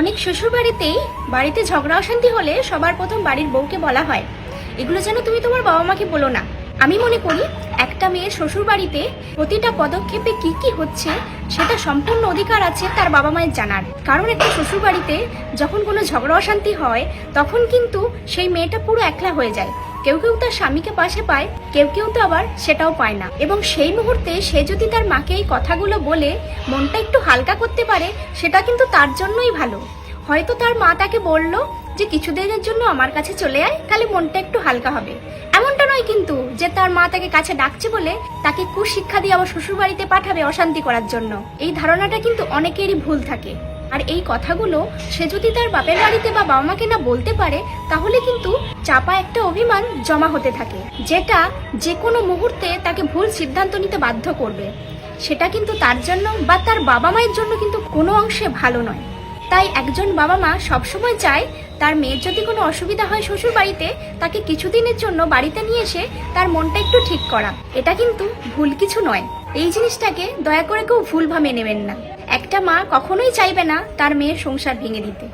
অনেক শ্বশুর বাড়িতে ঝগড়া অশান্তি হলে সবার প্রথম বাড়ির বউকে বলা হয়, এগুলো যেন তুমি তোমার বাবা মাকে বলো না। আমি মনে করি একটা মেয়ের শ্বশুর বাড়িতে প্রতিটা পদক্ষেপে কি কি হচ্ছে সেটা সম্পূর্ণ অধিকার আছে তার বাবা মায়ের জানার। কারণ একটা শ্বশুর বাড়িতে যখন কোনো ঝগড়া অশান্তি হয় তখন কিন্তু সেই মেয়েটা পুরো একলা হয়ে যায়। কেউ কেউ তার স্বামীকে পাশে পায়, কেউ কেউ তো আবার সেটাও পায় না। এবং সেই মুহূর্তে সে যদি তার মাকে এই কথাগুলো বলে মনটা একটু হালকা করতে পারে, সেটা কিন্তু তার জন্যই ভালো। হয়তো তার মা তাকে বললো যে কিছুদিনের জন্য আমার কাছে চলে আয়, তাহলে মনটা একটু হালকা হবে। এমনটা নয় কিন্তু যে তার মা তাকে কাছে ডাকছে বলে তাকে কুশিক্ষা দিয়ে আবার শ্বশুর বাড়িতে পাঠাবে অশান্তি করার জন্য। এই ধারণাটা কিন্তু অনেকেরই ভুল থাকে। আর এই কথাগুলো সে যদি তার বাপের বাড়িতে বা বাবা মাকে না বলতে পারে, তাহলে কিন্তু চাপা একটা অভিমান জমা হতে থাকে, যেটা যে কোনো মুহূর্তে তাকে ভুল সিদ্ধান্ত নিতে বাধ্য করবে। সেটা কিন্তু তার জন্য বা তার বাবা মায়ের জন্য কিন্তু কোনো অংশে ভালো নয়। তাই একজন বাবা মা সবসময় চায় তার মেয়ের যদি কোনো অসুবিধা হয় শ্বশুর বাড়িতে, তাকে কিছুদিনের জন্য বাড়িতে নিয়ে এসে তার মনটা একটু ঠিক করা। এটা কিন্তু ভুল কিছু নয়। এই জিনিসটাকে দয়া করে কেউ ভুলভাবে নেবেন না। একটা মা কখনোই চাইবে না তার মেয়ের সংসার ভেঙে দিতে।